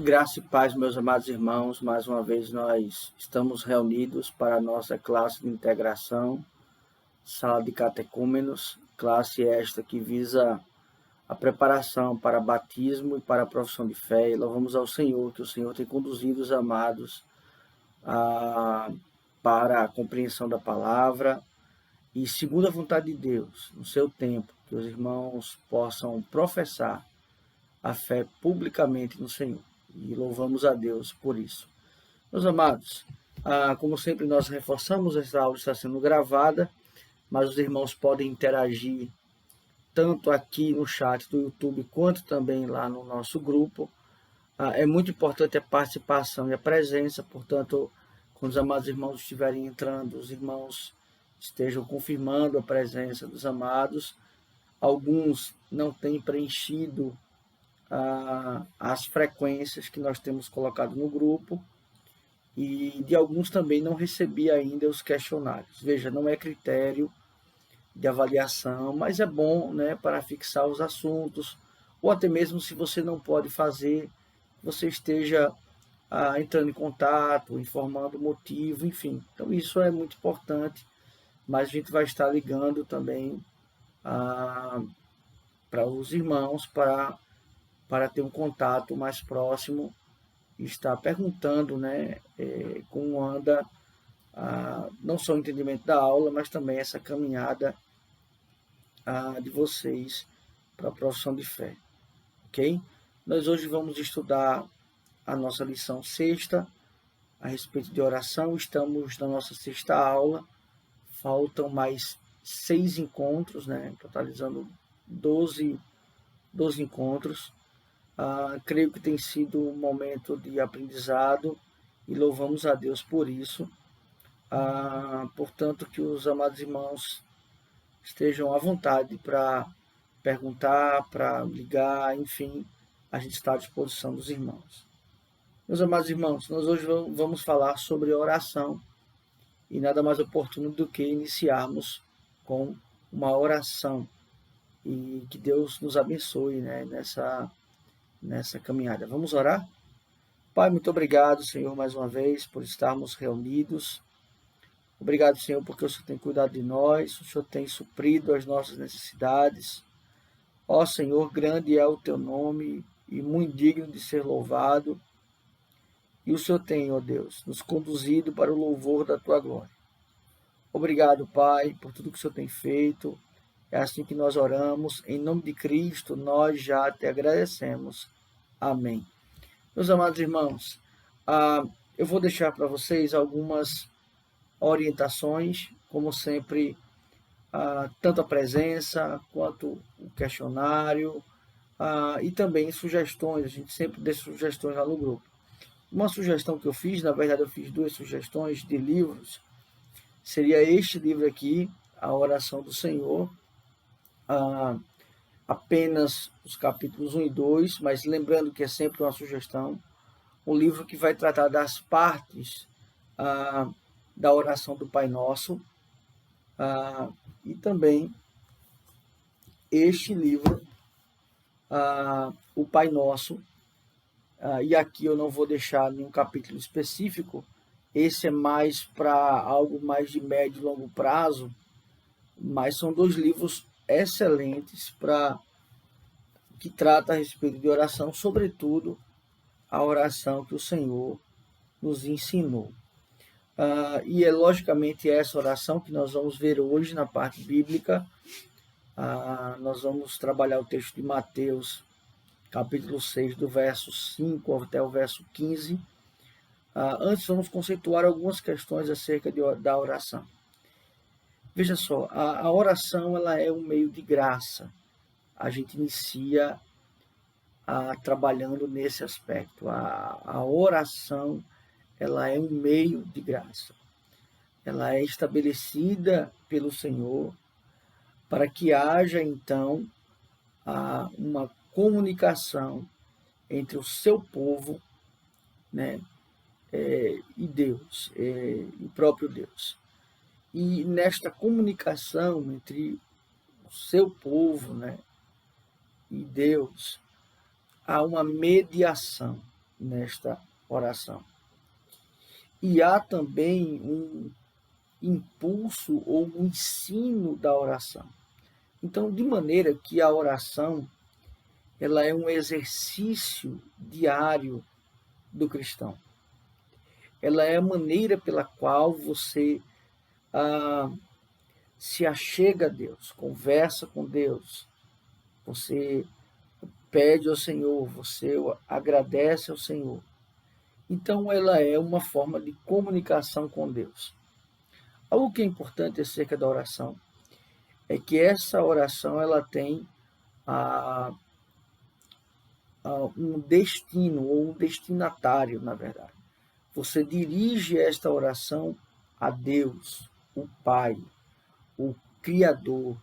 Graça e paz, meus amados irmãos. Mais uma vez nós estamos reunidos para a nossa classe de integração, sala de catecúmenos, classe esta que visa a preparação para batismo e para a profissão de fé. E louvamos ao Senhor, que o Senhor tem conduzido os amados para a compreensão da palavra e, segundo a vontade de Deus, no seu tempo, que os irmãos possam professar a fé publicamente no Senhor. E louvamos a Deus por isso. Meus amados, como sempre nós reforçamos, essa aula está sendo gravada, mas os irmãos podem interagir tanto aqui no chat do YouTube, quanto também lá no nosso grupo. É muito importante a participação e a presença, portanto, quando os amados irmãos estiverem entrando, os irmãos estejam confirmando a presença dos amados. Alguns não têm preenchido as frequências que nós temos colocado no grupo, e de alguns também não recebi ainda os questionários. Veja, não é critério de avaliação, mas é bom, né, para fixar os assuntos, ou até mesmo se você não pode fazer, você esteja entrando em contato, informando o motivo, enfim. Então isso é muito importante, mas a gente vai estar ligando também para os irmãos, para ter um contato mais próximo e estar perguntando, né, como anda não só o entendimento da aula, mas também essa caminhada de vocês para a profissão de fé, ok? Nós hoje vamos estudar a nossa lição sexta a respeito de oração. Estamos na nossa sexta aula, faltam mais 6 encontros, né, totalizando 12 encontros. Creio que tem sido um momento de aprendizado e louvamos a Deus por isso. Portanto, que os amados irmãos estejam à vontade para perguntar, para ligar, enfim, a gente está à disposição dos irmãos. Meus amados irmãos, nós hoje vamos falar sobre oração e nada mais oportuno do que iniciarmos com uma oração e que Deus nos abençoe, né, nessa caminhada. Vamos orar? Pai, muito obrigado, Senhor, mais uma vez, por estarmos reunidos. Obrigado, Senhor, porque o Senhor tem cuidado de nós, o Senhor tem suprido as nossas necessidades. Ó Senhor, grande é o teu nome e muito digno de ser louvado. E o Senhor tem, ó Deus, nos conduzido para o louvor da tua glória. Obrigado, Pai, por tudo que o Senhor tem feito. É assim que nós oramos. Em nome de Cristo, nós já te agradecemos. Amém. Meus amados irmãos, eu vou deixar para vocês algumas orientações, como sempre, tanto a presença quanto o questionário, e também sugestões. A gente sempre deixa sugestões lá no grupo. Uma sugestão que eu fiz, na verdade eu fiz 2 sugestões de livros, seria este livro aqui, A Oração do Senhor, apenas os capítulos 1 e 2, mas lembrando que é sempre uma sugestão, um livro que vai tratar das partes da oração do Pai Nosso, e também este livro, o Pai Nosso, e aqui eu não vou deixar nenhum capítulo específico, esse é mais para algo mais de médio e longo prazo, mas são 2 livros excelentes que trata a respeito de oração, sobretudo a oração que o Senhor nos ensinou. E é logicamente essa oração que nós vamos ver hoje na parte bíblica. Nós vamos trabalhar o texto de Mateus, capítulo 6, do verso 5 até o verso 15. Antes vamos conceituar algumas questões acerca da oração. Veja só, a oração ela é um meio de graça. A gente inicia trabalhando nesse aspecto. A oração ela é um meio de graça. Ela é estabelecida pelo Senhor para que haja, então, uma comunicação entre o seu povo, né, e Deus, o próprio Deus. E nesta comunicação entre o seu povo, né, e Deus, há uma mediação. nesta oração. E há também um impulso ou um ensino da oração. Então, de maneira que a oração ela é um exercício diário do cristão. Ela é a maneira pela qual você se achega a Deus, conversa com Deus, você pede ao Senhor, você agradece ao Senhor. Então, ela é uma forma de comunicação com Deus. Algo que é importante acerca da oração é que essa oração ela tem um destino ou um destinatário, na verdade. Você dirige esta oração a Deus, o Pai, o Criador,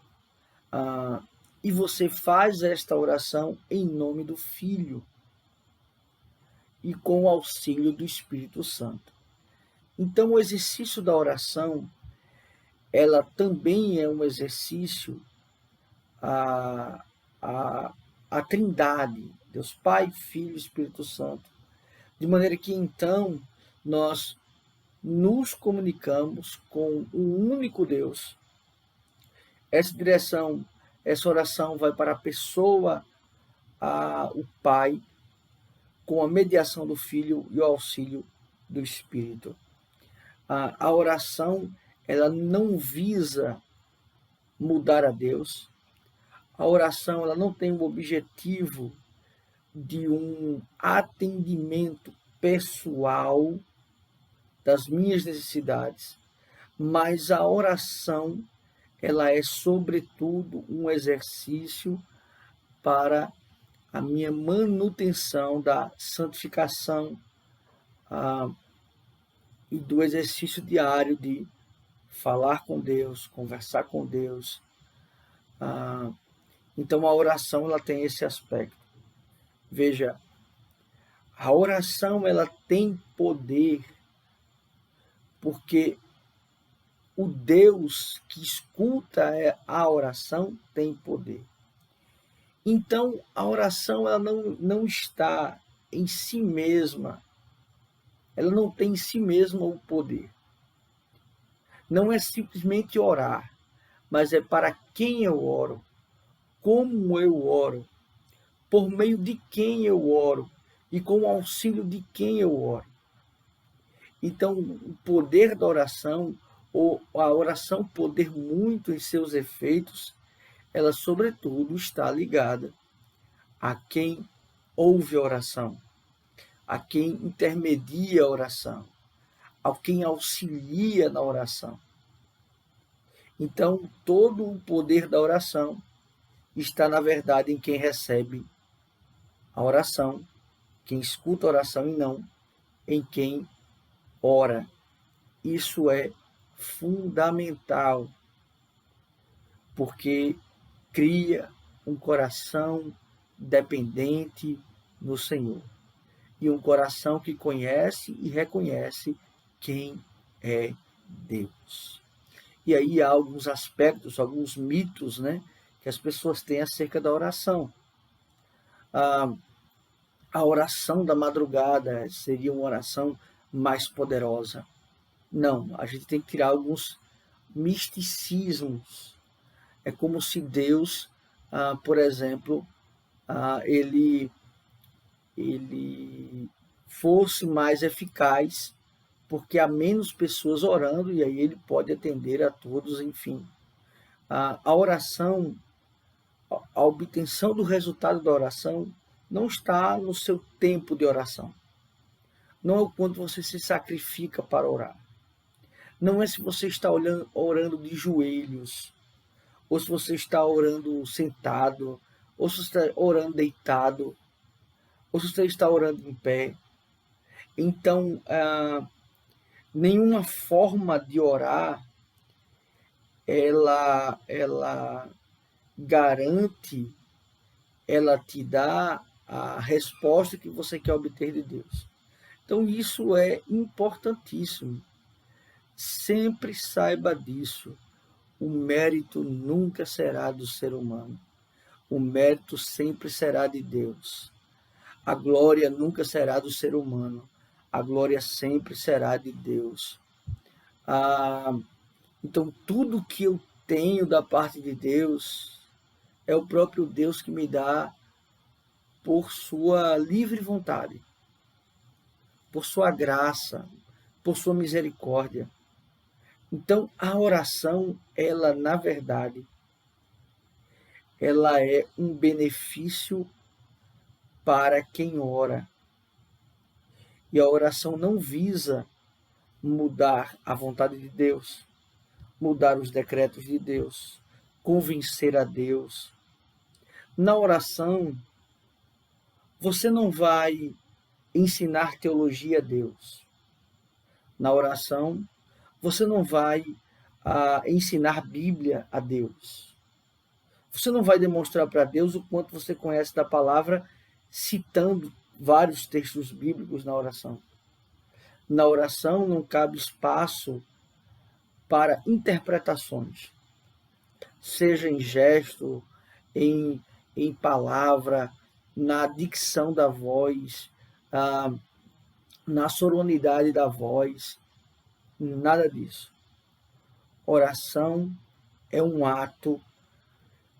e você faz esta oração em nome do Filho e com o auxílio do Espírito Santo. Então, o exercício da oração, ela também é um exercício à Trindade, Deus Pai, Filho e Espírito Santo, de maneira que então nós nos comunicamos com um único Deus. Essa oração vai para a pessoa, o Pai, com a mediação do Filho e o auxílio do Espírito. A oração, ela não visa mudar a Deus. A oração, ela não tem o objetivo de um atendimento pessoal das minhas necessidades, mas a oração, ela é sobretudo um exercício para a minha manutenção da santificação e do exercício diário de falar com Deus, conversar com Deus. Então a oração ela tem esse aspecto. Veja, a oração ela tem poder porque o Deus que escuta a oração tem poder. Então, a oração ela não está em si mesma, ela não tem em si mesma o poder. Não é simplesmente orar, mas é para quem eu oro, como eu oro, por meio de quem eu oro e com o auxílio de quem eu oro. Então, o poder da oração, ou a oração poder muito em seus efeitos, ela, sobretudo, está ligada a quem ouve a oração, a quem intermedia a oração, a quem auxilia na oração. Então, todo o poder da oração está, na verdade, em quem recebe a oração, quem escuta a oração e não em quem ora. Isso é fundamental, porque cria um coração dependente no Senhor e um coração que conhece e reconhece quem é Deus. E aí há alguns aspectos, alguns mitos, né, que as pessoas têm acerca da oração. A oração da madrugada seria uma oração mais poderosa. Não, a gente tem que tirar alguns misticismos. É como se Deus, por exemplo, ele fosse mais eficaz, porque há menos pessoas orando e aí ele pode atender a todos, enfim. A oração, a obtenção do resultado da oração não está no seu tempo de oração. Não é o quanto você se sacrifica para orar. Não é se você está orando de joelhos, ou se você está orando sentado, ou se você está orando deitado, ou se você está orando em pé. Então, nenhuma forma de orar, ela garante, ela te dá a resposta que você quer obter de Deus. Então, isso é importantíssimo. Sempre saiba disso. O mérito nunca será do ser humano. O mérito sempre será de Deus. A glória nunca será do ser humano. A glória sempre será de Deus. Então, tudo que eu tenho da parte de Deus é o próprio Deus que me dá por sua livre vontade, por sua graça, por sua misericórdia. Então, a oração, ela, na verdade, ela é um benefício para quem ora. E a oração não visa mudar a vontade de Deus, mudar os decretos de Deus, convencer a Deus. Na oração, você não vai ensinar teologia a Deus. Na oração, você não vai ensinar Bíblia a Deus. Você não vai demonstrar para Deus o quanto você conhece da palavra citando vários textos bíblicos na oração. Na oração não cabe espaço para interpretações, seja em gesto, em palavra, na dicção da voz, na sonoridade da voz, nada disso. Oração é um ato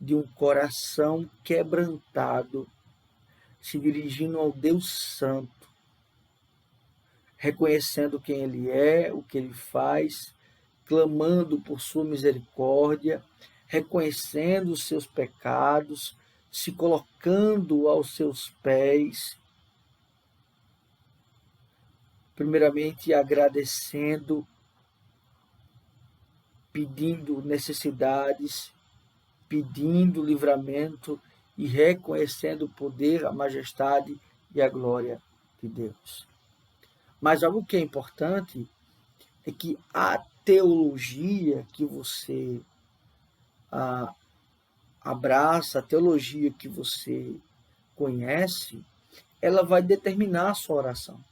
de um coração quebrantado, se dirigindo ao Deus Santo, reconhecendo quem Ele é, o que Ele faz, clamando por sua misericórdia, reconhecendo os seus pecados, se colocando aos seus pés, primeiramente agradecendo, pedindo necessidades, pedindo livramento e reconhecendo o poder, a majestade e a glória de Deus. Mas algo que é importante é que a teologia que você abraça, a teologia que você conhece, ela vai determinar a sua oração.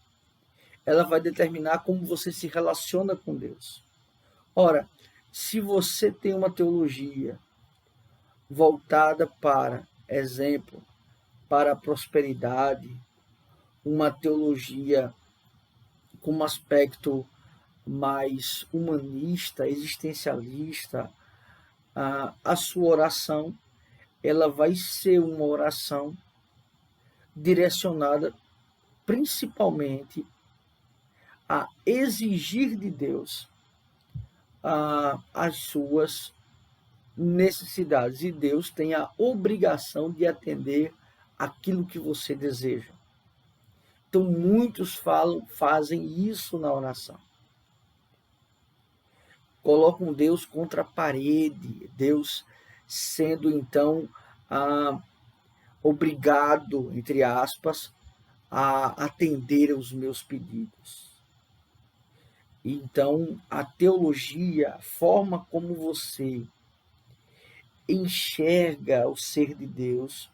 Ela vai determinar como você se relaciona com Deus. Ora, se você tem uma teologia voltada para, exemplo, para a prosperidade, uma teologia com um aspecto mais humanista, existencialista, a sua oração ela vai ser uma oração direcionada principalmente a exigir de Deus as suas necessidades. E Deus tem a obrigação de atender aquilo que você deseja. Então, muitos fazem isso na oração. Colocam Deus contra a parede, Deus sendo, então, obrigado, entre aspas, a atender aos meus pedidos. Então, a teologia, a forma como você enxerga o ser de Deus,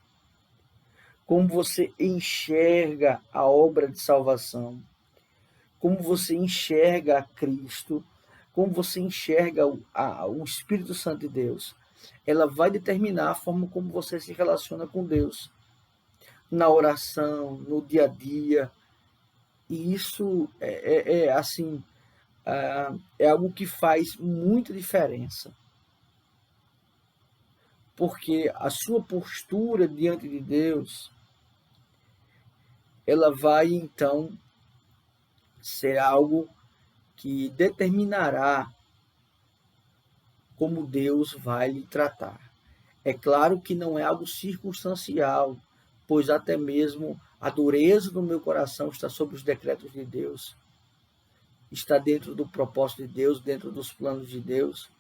como você enxerga a obra de salvação, como você enxerga a Cristo, como você enxerga o Espírito Santo de Deus, ela vai determinar a forma como você se relaciona com Deus, na oração, no dia a dia. E isso assim, é algo que faz muita diferença. Porque a sua postura diante de Deus, ela vai, então, ser algo que determinará como Deus vai lhe tratar. É claro que não é algo circunstancial, pois até mesmo a dureza do meu coração está sob os decretos de Deus, está dentro do propósito de Deus, dentro dos planos de Deus.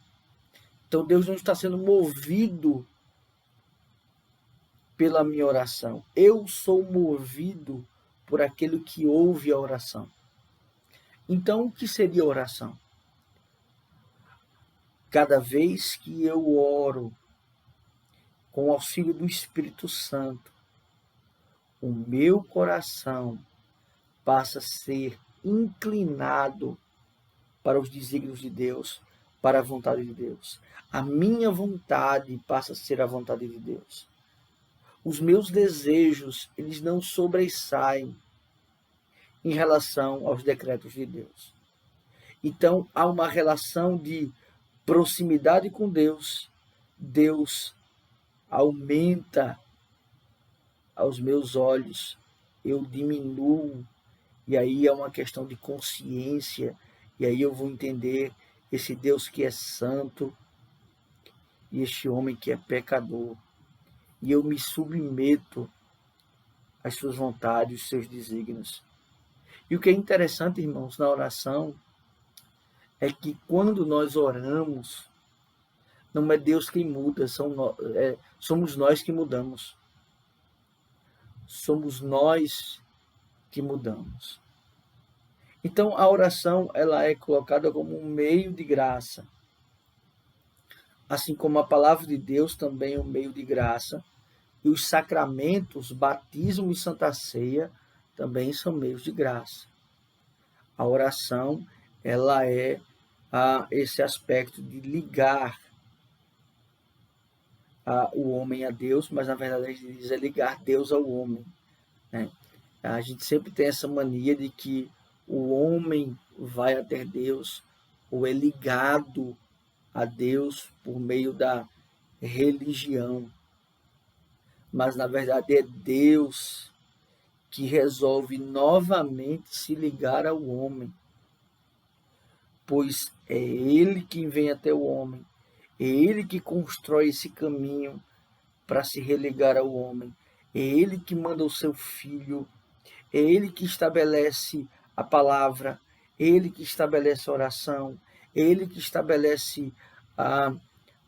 Então Deus não está sendo movido pela minha oração. Eu sou movido por aquele que ouve a oração. Então, o que seria a oração? Cada vez que eu oro com o auxílio do Espírito Santo, o meu coração passa a ser inclinado para os desígnios de Deus, para a vontade de Deus. A minha vontade passa a ser a vontade de Deus. os meus desejos, eles não sobressaem em relação aos decretos de Deus. Então, há uma relação de proximidade com Deus. Deus aumenta aos meus olhos, eu diminuo, e aí é uma questão de consciência, e aí eu vou entender esse Deus que é santo e este homem que é pecador, e eu me submeto às suas vontades, aos seus desígnios. E o que é interessante, irmãos, na oração, é que quando nós oramos, não é Deus quem muda, somos nós que mudamos. Somos nós que mudamos. Então, a oração ela é colocada como um meio de graça. Assim como a palavra de Deus também é um meio de graça. E os sacramentos, batismo e santa ceia, também são meios de graça. A oração ela é esse aspecto de ligar o homem a Deus, mas na verdade a gente diz é ligar Deus ao homem, né? A gente sempre tem essa mania de que o homem vai até Deus ou é ligado a Deus por meio da religião, mas na verdade é Deus que resolve novamente se ligar ao homem, pois é Ele quem vem até o homem, é Ele que constrói esse caminho para se religar ao homem, é Ele que manda o seu Filho, é Ele que estabelece a palavra, é Ele que estabelece a oração, é Ele que estabelece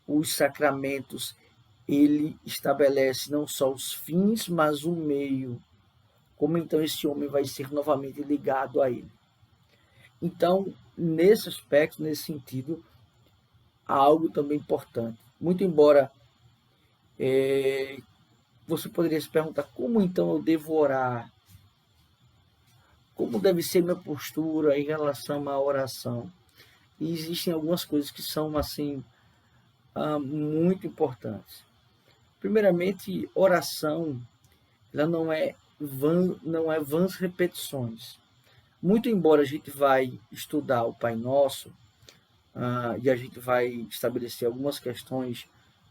os sacramentos, Ele estabelece não só os fins, mas o meio. Como então esse homem vai ser novamente ligado a Ele? Então, nesse aspecto, nesse sentido, há algo também importante. Muito embora você poderia se perguntar, como então eu devo orar? Como deve ser minha postura em relação à oração? E existem algumas coisas que são assim muito importantes. Primeiramente, oração, ela não é vãs repetições. Muito embora a gente vai estudar o Pai Nosso, e a gente vai estabelecer algumas questões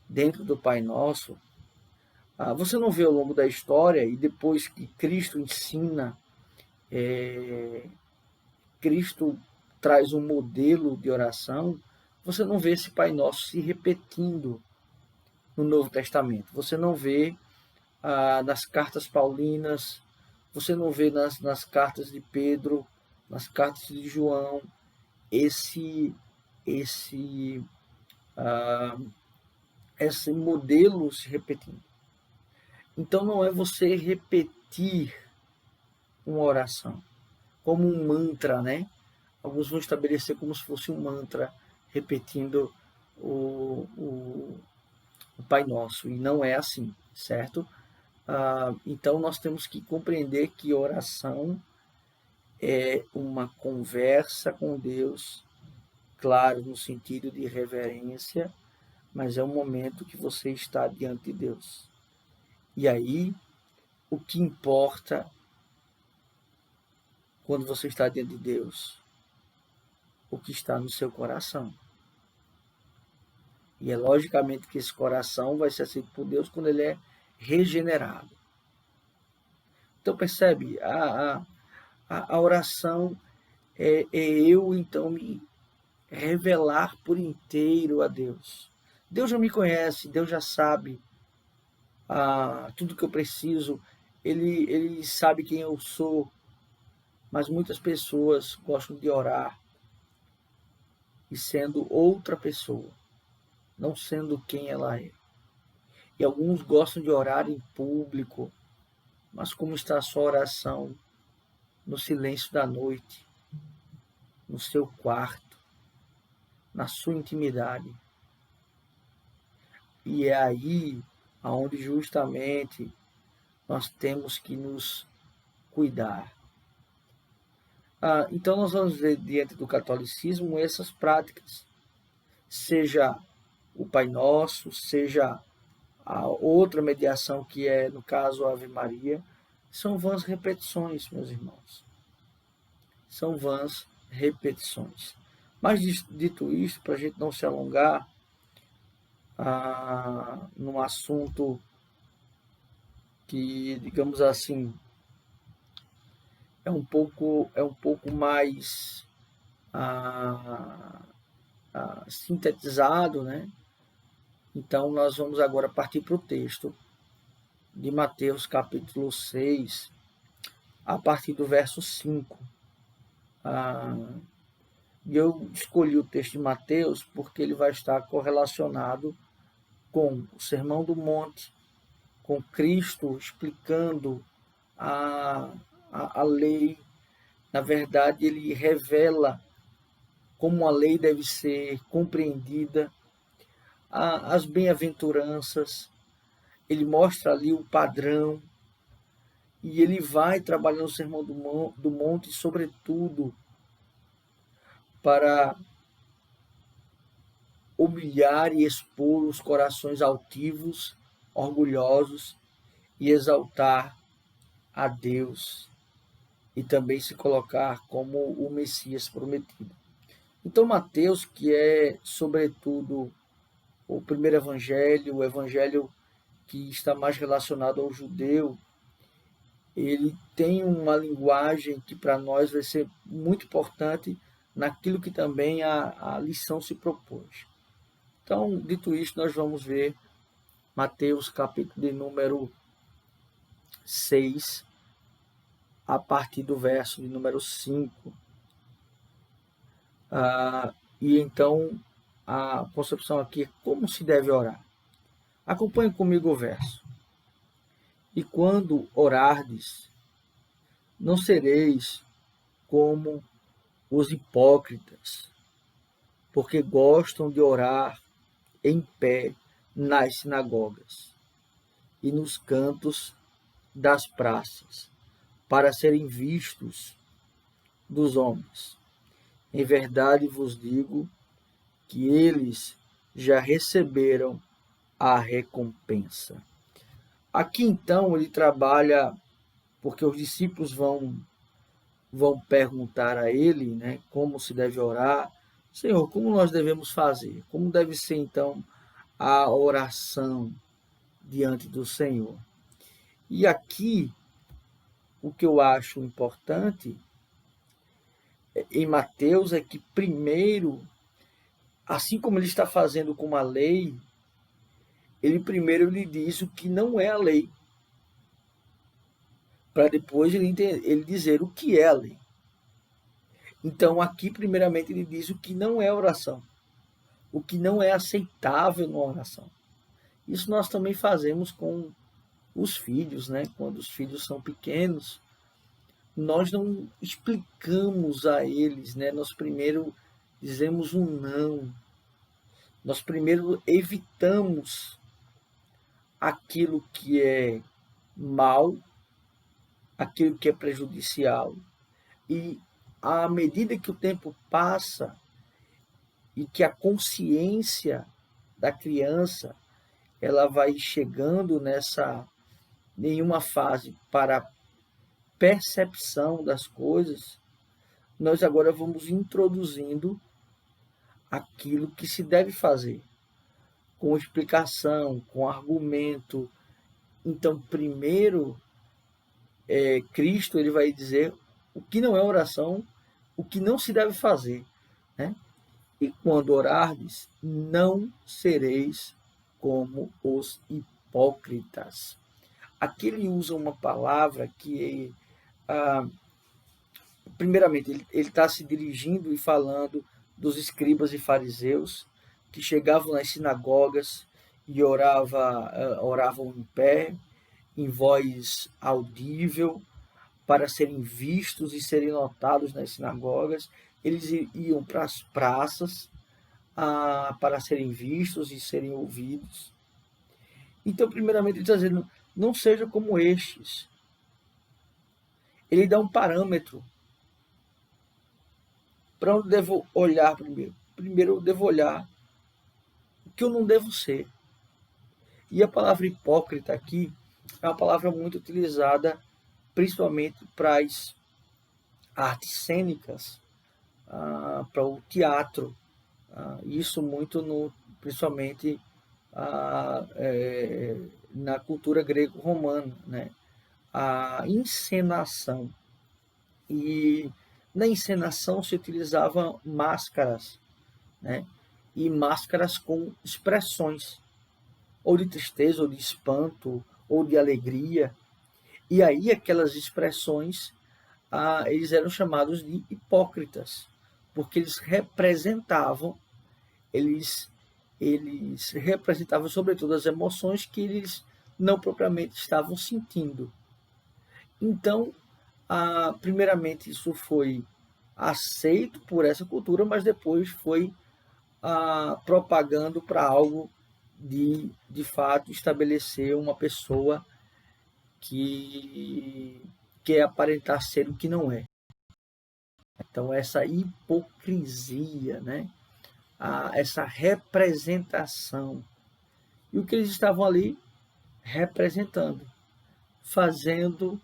dentro do Pai Nosso, você não vê ao longo da história, e depois que Cristo ensina, Cristo traz um modelo de oração, você não vê esse Pai Nosso se repetindo no Novo Testamento. Você não vê nas cartas paulinas, você não vê nas cartas de Pedro, nas cartas de João, esse modelo se repetindo. Então não é você repetir uma oração como um mantra, né? Alguns vão estabelecer como se fosse um mantra, repetindo o Pai Nosso, e não é assim, certo? Então nós temos que compreender que oração é uma conversa com Deus, claro, no sentido de reverência, mas é um momento que você está diante de Deus. E aí, o que importa quando você está diante de Deus? O que está no seu coração. E é logicamente que esse coração vai ser aceito por Deus quando ele é regenerado. Então percebe, a oração é eu então me revelar por inteiro a Deus. Deus já me conhece, Deus já sabe tudo que eu preciso, ele sabe quem eu sou, mas muitas pessoas gostam de orar e sendo outra pessoa, não sendo quem ela é. E alguns gostam de orar em público, mas como está a sua oração no silêncio da noite, no seu quarto, na sua intimidade? E é aí onde justamente nós temos que nos cuidar. Então nós vamos ver diante do catolicismo essas práticas, seja o Pai Nosso, seja a outra mediação, que é, no caso, a Ave Maria, são vãs repetições, meus irmãos. São vãs repetições. Mas, dito isto, para a gente não se alongar num assunto que, digamos assim, é um pouco mais sintetizado, né? Então, nós vamos agora partir para o texto de Mateus, capítulo 6, a partir do verso 5. E eu escolhi o texto de Mateus porque ele vai estar correlacionado com o Sermão do Monte, com Cristo explicando a lei. Na verdade, ele revela como a lei deve ser compreendida, as bem-aventuranças, ele mostra ali o padrão, e ele vai trabalhando o Sermão do Monte, sobretudo, para humilhar e expor os corações altivos, orgulhosos, e exaltar a Deus, e também se colocar como o Messias prometido. Então, Mateus, que é, sobretudo, o primeiro evangelho, o evangelho que está mais relacionado ao judeu, ele tem uma linguagem que para nós vai ser muito importante naquilo que também a lição se propôs. Então, dito isto, nós vamos ver Mateus, capítulo de número 6, a partir do verso de número 5. E então, a concepção aqui é como se deve orar. Acompanhe comigo o verso. E quando orardes, não sereis como os hipócritas, porque gostam de orar em pé nas sinagogas e nos cantos das praças, para serem vistos dos homens. Em verdade vos digo que eles já receberam a recompensa. Aqui então ele trabalha, porque os discípulos vão perguntar a ele, né, como se deve orar. Senhor, como nós devemos fazer? Como deve ser então a oração diante do Senhor? E aqui o que eu acho importante em Mateus é que primeiro, assim como ele está fazendo com a lei, ele primeiro lhe diz o que não é a lei, para depois ele dizer o que é a lei. Então, aqui, primeiramente, ele diz o que não é oração, o que não é aceitável na oração. Isso nós também fazemos com os filhos, né? Quando os filhos são pequenos, nós não explicamos a eles, né? Nós primeiro dizemos um não, nós primeiro evitamos aquilo que é mal, aquilo que é prejudicial, e à medida que o tempo passa e que a consciência da criança ela vai chegando em uma fase para percepção das coisas, nós agora vamos introduzindo aquilo que se deve fazer, com explicação, com argumento. Então, primeiro, Cristo ele vai dizer o que não é oração, o que não se deve fazer, né? E quando orardes, não sereis como os hipócritas. Aqui ele usa uma palavra que, primeiramente, ele está se dirigindo e falando dos escribas e fariseus que chegavam nas sinagogas e oravam em pé, em voz audível, para serem vistos e serem notados nas sinagogas. Eles iam para as praças para serem vistos e serem ouvidos. Então, primeiramente, ele está dizendo, não seja como estes. Ele dá um parâmetro. Para onde devo olhar primeiro? Primeiro eu devo olhar o que eu não devo ser. E a palavra hipócrita aqui é uma palavra muito utilizada principalmente para as artes cênicas, para o teatro. Isso muito principalmente na cultura grego-romana, né? A encenação. E na encenação se utilizavam máscaras, né? E máscaras com expressões, ou de tristeza, ou de espanto, ou de alegria. E aí aquelas expressões, eles eram chamados de hipócritas, porque eles, eles representavam sobretudo as emoções que eles não propriamente estavam sentindo. Então, primeiramente isso foi aceito por essa cultura, mas depois foi propagando para algo de fato estabelecer uma pessoa que quer aparentar ser o que não é. Então essa hipocrisia, né? Essa representação. E o que eles estavam ali representando, fazendo,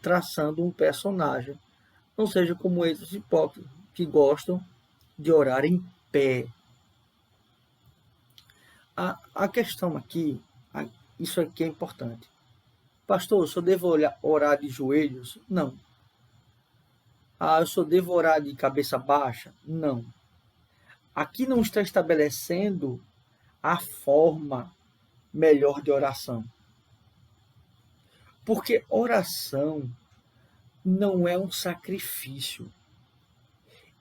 traçando um personagem. Não seja como esses hipócritas que gostam de orar em pé. A questão aqui, isso aqui é importante. Pastor, eu só devo orar de joelhos? Não. Eu só devo orar de cabeça baixa? Não. Aqui não está estabelecendo a forma melhor de oração. Porque oração não é um sacrifício.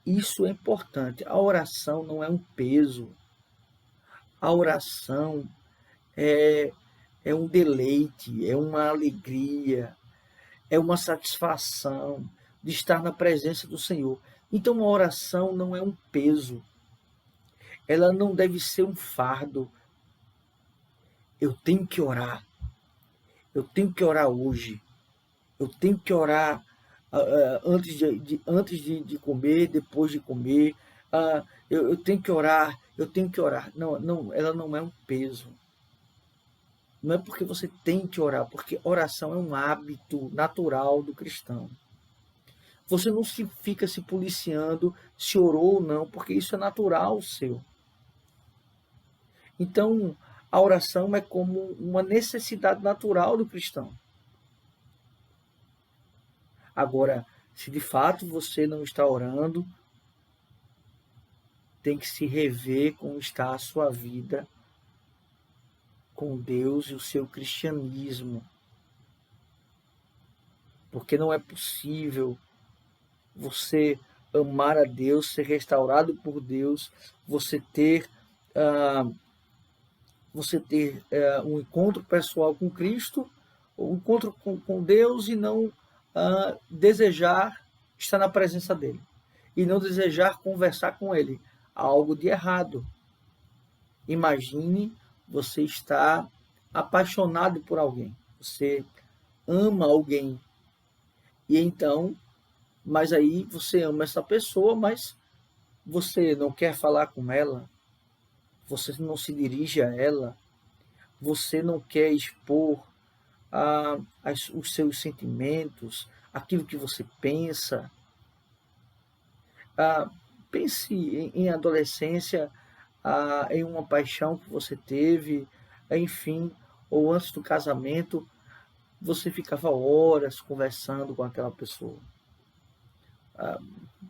Isso é importante. A oração não é um peso. A oração é um deleite, é uma alegria, é uma satisfação de estar na presença do Senhor. Então a oração não é um peso. Ela não deve ser um fardo. Eu tenho que orar. Eu tenho que orar hoje. Eu tenho que orar antes de comer, depois de comer. Eu tenho que orar, eu tenho que orar. Não, não, ela não é um peso. Não é porque você tem que orar, porque oração é um hábito natural do cristão. Você não fica se policiando se orou ou não, porque isso é natural seu. Então, a oração é como uma necessidade natural do cristão. Agora, se de fato você não está orando, tem que se rever como está a sua vida com Deus e o seu cristianismo. Porque não é possível você amar a Deus, ser restaurado por Deus, você ter um encontro pessoal com Cristo, um encontro com Deus e não desejar estar na presença dele. E não desejar conversar com ele. Há algo de errado. Imagine você estar apaixonado por alguém. Você ama alguém. E então, mas aí você ama essa pessoa, mas você não quer falar com ela, você não se dirige a ela, você não quer expor os seus sentimentos, aquilo que você pensa. Pense em adolescência, em uma paixão que você teve, enfim, ou antes do casamento, você ficava horas conversando com aquela pessoa.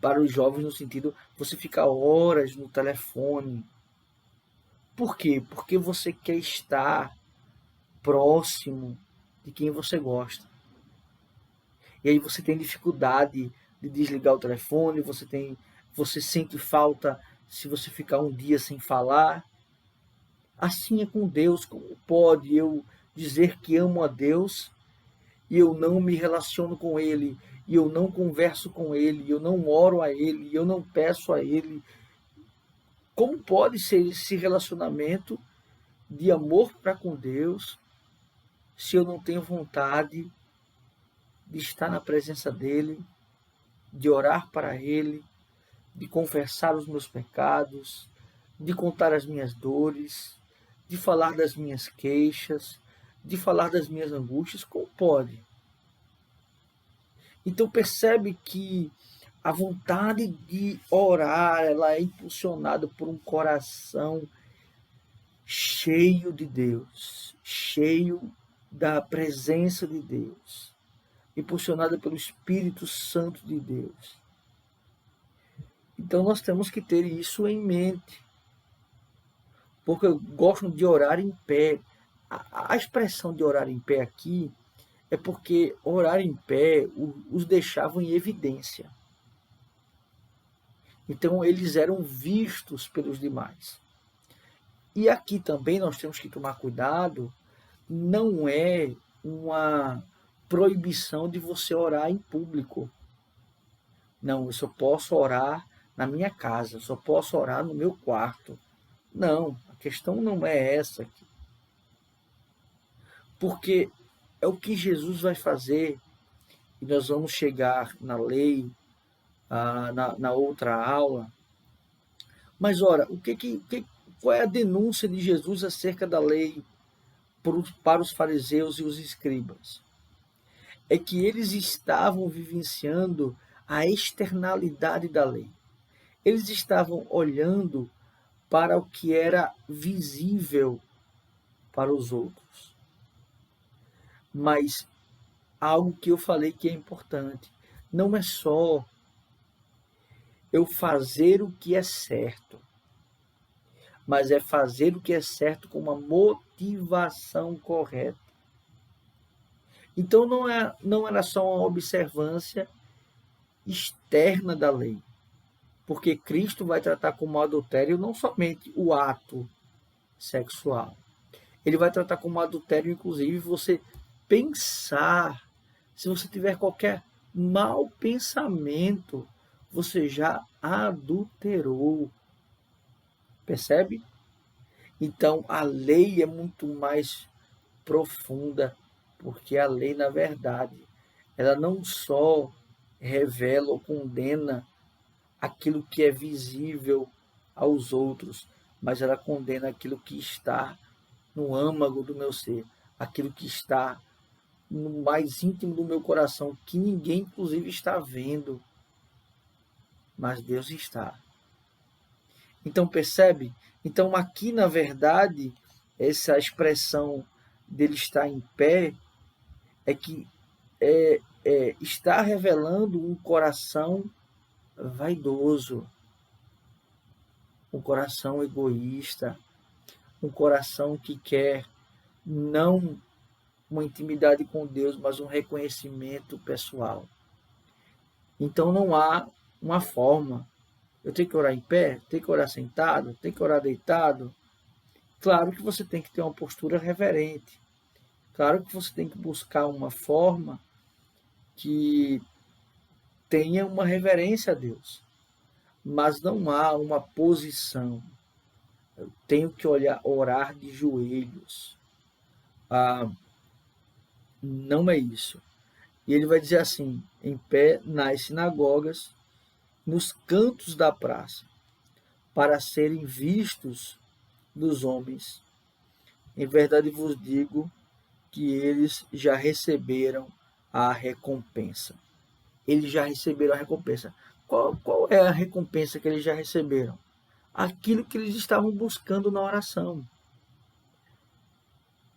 Para os jovens, no sentido, você fica horas no telefone. Por quê? Porque você quer estar próximo de quem você gosta. E aí você tem dificuldade de desligar o telefone, você sente falta se você ficar um dia sem falar. Assim é com Deus. Como pode eu dizer que amo a Deus e eu não me relaciono com Ele, e eu não converso com Ele, e eu não oro a Ele, e eu não peço a Ele? Como pode ser esse relacionamento de amor para com Deus se eu não tenho vontade de estar na presença dEle, de orar para Ele, de confessar os meus pecados, de contar as minhas dores, de falar das minhas queixas, de falar das minhas angústias? Como pode? Então percebe que a vontade de orar, ela é impulsionada por um coração cheio de Deus, cheio da presença de Deus, impulsionada pelo Espírito Santo de Deus. Então nós temos que ter isso em mente, porque eu gosto de orar em pé. A expressão de orar em pé aqui é porque orar em pé os deixava em evidência. Então eles eram vistos pelos demais. E aqui também nós temos que tomar cuidado, não é uma proibição de você orar em público. Não, eu só posso orar na minha casa, só posso orar no meu quarto. Não, a questão não é essa aqui. Porque é o que Jesus vai fazer, e nós vamos chegar na lei, na outra aula. Mas, ora, qual é a denúncia de Jesus acerca da lei para os fariseus e os escribas? É que eles estavam vivenciando a externalidade da lei. Eles estavam olhando para o que era visível para os outros. Mas algo que eu falei que é importante, não é só eu fazer o que é certo, mas é fazer o que é certo com uma motivação correta. Então não era só uma observância externa da lei, porque Cristo vai tratar como adultério não somente o ato sexual, ele vai tratar como adultério, inclusive, você pensar. Se você tiver qualquer mau pensamento, você já adulterou. Percebe? Então, a lei é muito mais profunda, porque a lei, na verdade, ela não só revela ou condena aquilo que é visível aos outros, mas ela condena aquilo que está no âmago do meu ser, aquilo que está no mais íntimo do meu coração, que ninguém, inclusive, está vendo, mas Deus está. Então, percebe? Então, aqui, na verdade, essa expressão dele estar em pé é que está revelando um coração vaidoso, um coração egoísta, um coração que quer não uma intimidade com Deus, mas um reconhecimento pessoal. Então não há uma forma. Eu tenho que orar em pé? Tenho que orar sentado? Tenho que orar deitado? Claro que você tem que ter uma postura reverente. Claro que você tem que buscar uma forma que tenha uma reverência a Deus. Mas não há uma posição. Eu tenho que orar de joelhos. Não é isso. E ele vai dizer assim: em pé nas sinagogas, nos cantos da praça, para serem vistos dos homens. Em verdade vos digo que eles já receberam a recompensa. Eles já receberam a recompensa. Qual é a recompensa que eles já receberam? Aquilo que eles estavam buscando na oração.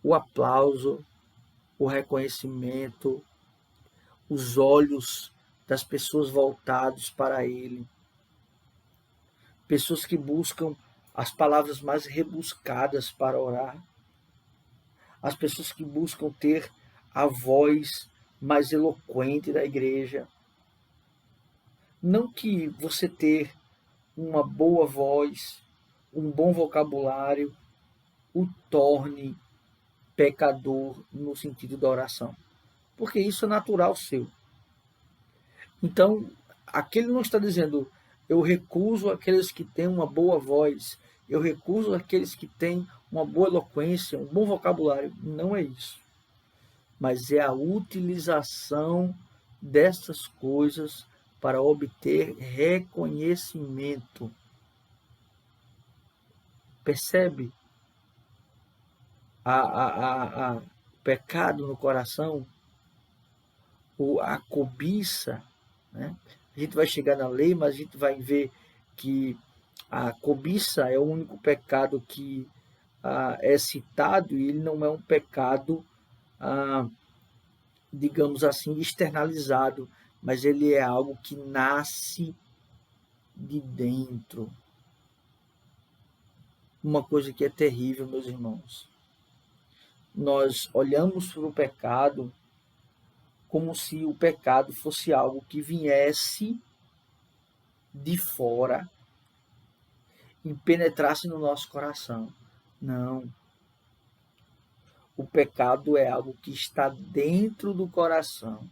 O aplauso, o reconhecimento, os olhos das pessoas voltados para ele. Pessoas que buscam as palavras mais rebuscadas para orar. As pessoas que buscam ter a voz mais eloquente da igreja. Não que você ter uma boa voz, um bom vocabulário, o torne pecador no sentido da oração. Porque isso é natural seu. Então, aqui ele não está dizendo, eu recuso aqueles que têm uma boa voz, eu recuso aqueles que têm uma boa eloquência, um bom vocabulário. Não é isso. Mas é a utilização dessas coisas para obter reconhecimento. Percebe? o pecado no coração, a cobiça, né? A gente vai chegar na lei, mas a gente vai ver que a cobiça é o único pecado que é citado, e ele não é um pecado, digamos assim, externalizado, mas ele é algo que nasce de dentro. Uma coisa que é terrível, meus irmãos. Nós olhamos para o pecado como se o pecado fosse algo que viesse de fora e penetrasse no nosso coração. Não. O pecado é algo que está dentro do coração.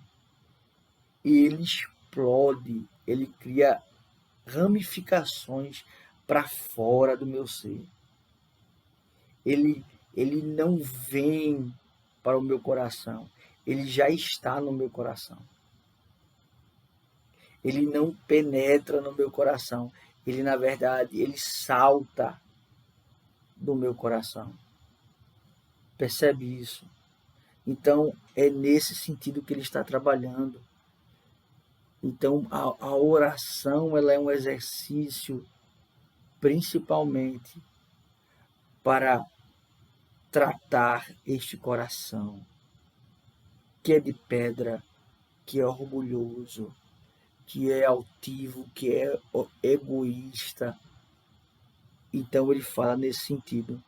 E ele explode, ele cria ramificações para fora do meu ser. Ele não vem para o meu coração, ele já está no meu coração. Ele não penetra no meu coração, ele, na verdade, ele salta do meu coração. Percebe isso? Então, é nesse sentido que ele está trabalhando. Então, a oração, ela é um exercício principalmente para tratar este coração, que é de pedra, que é orgulhoso, que é altivo, que é egoísta. Então ele fala nesse sentido.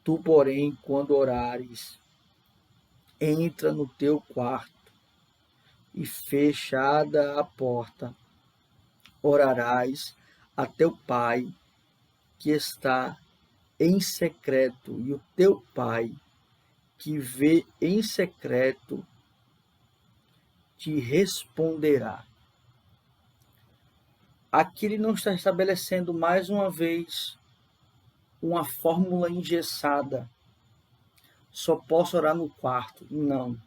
Tu, porém, quando orares, entra no teu quarto e, fechada a porta, orarás a teu pai que está em secreto, e o teu pai que vê em secreto te responderá. Aqui ele não está estabelecendo mais uma vez uma fórmula engessada. Só posso orar no quarto. Não.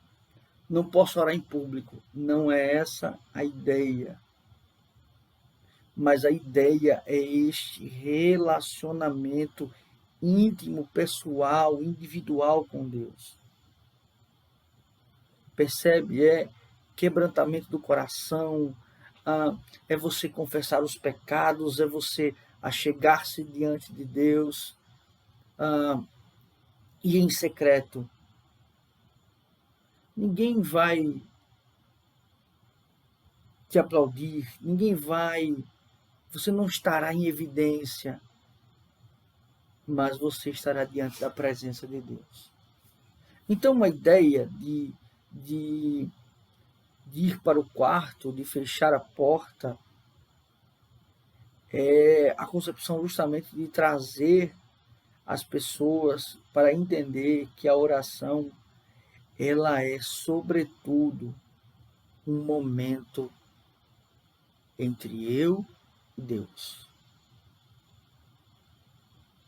Não posso orar em público. Não é essa a ideia. Mas a ideia é este relacionamento íntimo, pessoal, individual com Deus. Percebe? É quebrantamento do coração, é você confessar os pecados, é você achegar-se diante de Deus, e em secreto. Ninguém vai te aplaudir, você não estará em evidência, mas você estará diante da presença de Deus. Então, uma ideia de ir para o quarto, de fechar a porta, é a concepção justamente de trazer as pessoas para entender que a oração, ela é, sobretudo, um momento entre eu e Deus.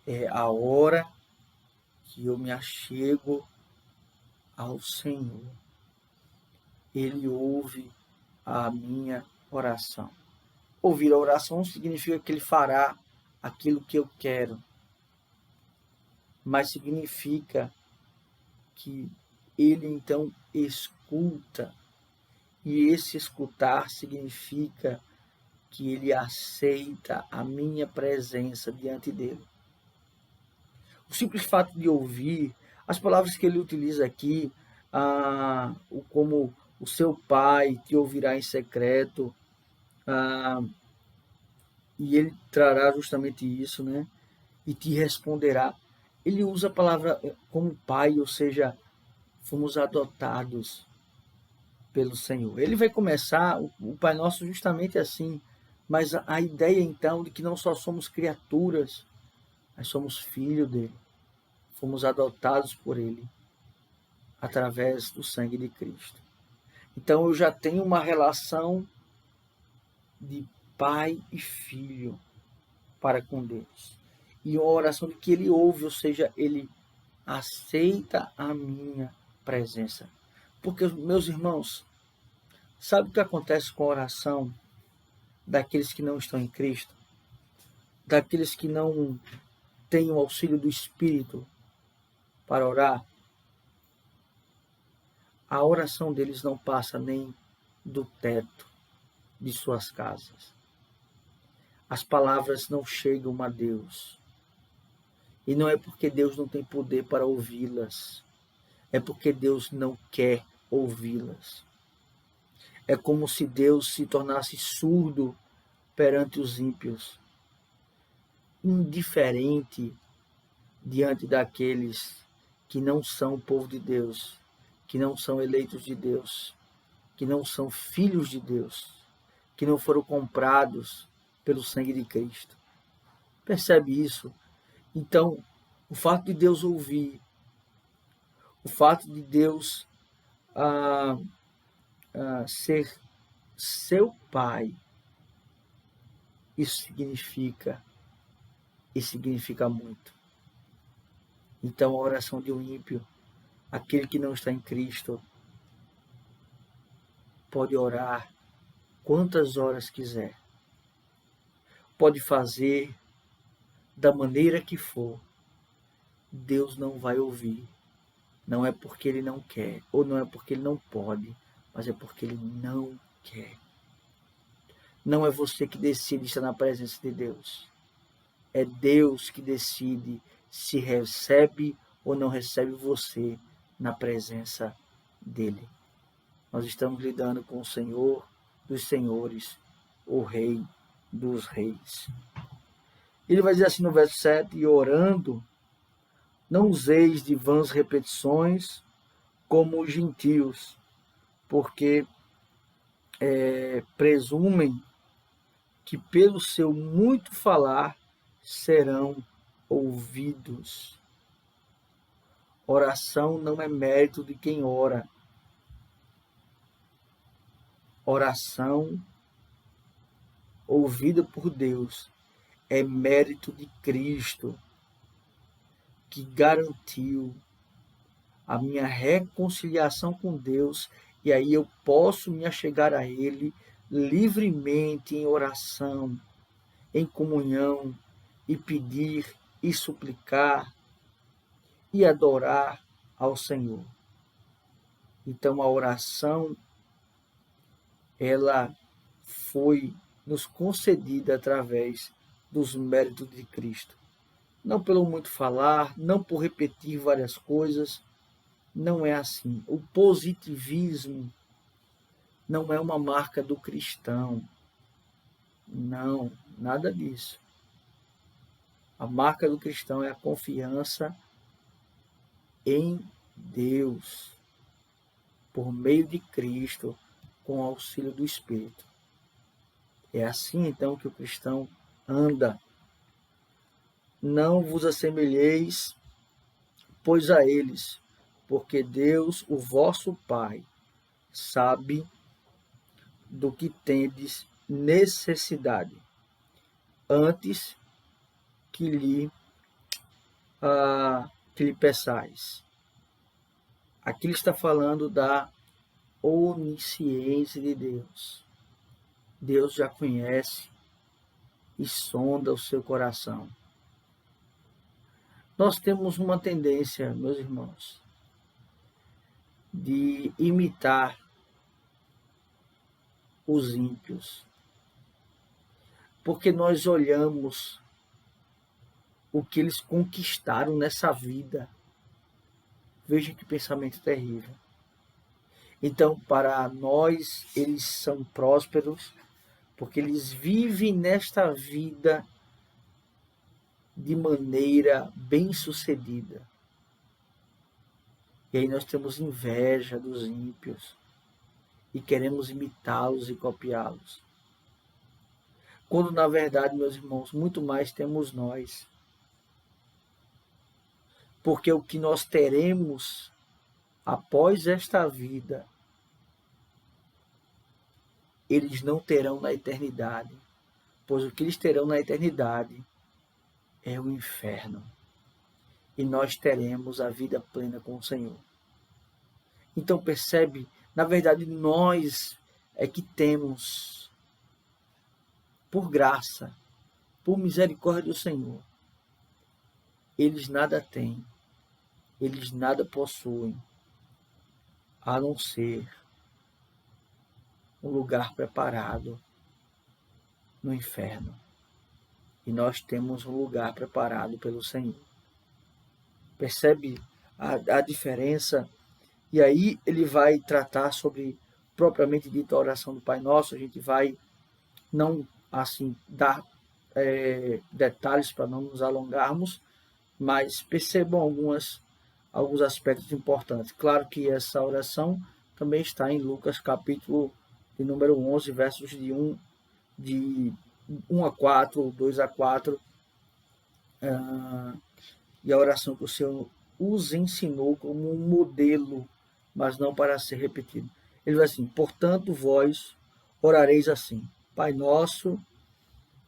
É a hora que eu me achego ao Senhor. Ele ouve a minha oração. Ouvir a oração significa que ele fará aquilo que eu quero, mas significa que ele então escuta, e esse escutar significa que ele aceita a minha presença diante dele. O simples fato de ouvir, as palavras que ele utiliza aqui, como o seu pai te ouvirá em secreto, e ele trará justamente isso, né? E te responderá. Ele usa a palavra como pai, ou seja, fomos adotados pelo Senhor. Ele vai começar o Pai Nosso justamente assim, mas a ideia então de que não só somos criaturas, mas somos filhos dele, fomos adotados por ele através do sangue de Cristo. Então eu já tenho uma relação de pai e filho para com Deus. E uma oração de que ele ouve, ou seja, ele aceita a minha presença. Porque, meus irmãos, sabe o que acontece com a oração daqueles que não estão em Cristo? Daqueles que não têm o auxílio do Espírito para orar? a oração deles não passa nem do teto de suas casas. As palavras não chegam a Deus. E não é porque Deus não tem poder para ouvi-las. É porque Deus não quer ouvi-las. É como se Deus se tornasse surdo perante os ímpios, indiferente diante daqueles que não são o povo de Deus, que não são eleitos de Deus, que não são filhos de Deus, que não foram comprados pelo sangue de Cristo. Percebe isso? Então, o fato de Deus ouvir, o fato de Deus ser seu Pai, isso significa muito. Então, a oração de um ímpio, aquele que não está em Cristo, pode orar quantas horas quiser, pode fazer da maneira que for, Deus não vai ouvir. Não é porque ele não quer, ou não é porque ele não pode, mas é porque ele não quer. Não é você que decide estar na presença de Deus. É Deus que decide se recebe ou não recebe você na presença dele. Nós estamos lidando com o Senhor dos Senhores, o Rei dos Reis. Ele vai dizer assim no verso 7, e orando, não useis de vãs repetições como os gentios, porque presumem que pelo seu muito falar serão ouvidos. Oração não é mérito de quem ora. Oração ouvida por Deus é mérito de Cristo, que garantiu a minha reconciliação com Deus, e aí eu posso me achegar a Ele livremente em oração, em comunhão, e pedir e suplicar e adorar ao Senhor. Então a oração, ela foi nos concedida através dos méritos de Cristo. Não pelo muito falar, não por repetir várias coisas, não é assim. O positivismo não é uma marca do cristão. Não, nada disso. A marca do cristão é a confiança em Deus, por meio de Cristo, com o auxílio do Espírito. É assim, então, que o cristão anda. Não vos assemelheis, pois a eles, porque Deus, o vosso Pai, sabe do que tendes necessidade, antes que lhe peçais. Aqui ele está falando da onisciência de Deus. Deus já conhece e sonda o seu coração. Nós temos uma tendência, meus irmãos, de imitar os ímpios, porque nós olhamos o que eles conquistaram nessa vida. Veja que pensamento terrível. Então, para nós, eles são prósperos, porque eles vivem nesta vida de maneira bem-sucedida. E aí nós temos inveja dos ímpios e queremos imitá-los e copiá-los. Quando, na verdade, meus irmãos, muito mais temos nós. Porque o que nós teremos após esta vida, eles não terão na eternidade, pois o que eles terão na eternidade é o inferno. E nós teremos a vida plena com o Senhor. Então percebe, na verdade nós é que temos, por graça, por misericórdia do Senhor. Eles nada têm, eles nada possuem. a não ser um lugar preparado no inferno. E nós temos um lugar preparado pelo Senhor. Percebe a diferença? E aí ele vai tratar sobre, propriamente dita, a oração do Pai Nosso. A gente vai não assim dar detalhes para não nos alongarmos, mas percebam alguns aspectos importantes. Claro que essa oração também está em Lucas capítulo de número 11, versos de 1 a 4, 2 a 4, e a oração que o Senhor os ensinou como um modelo, mas não para ser repetido. Ele vai assim: portanto, vós orareis assim: Pai nosso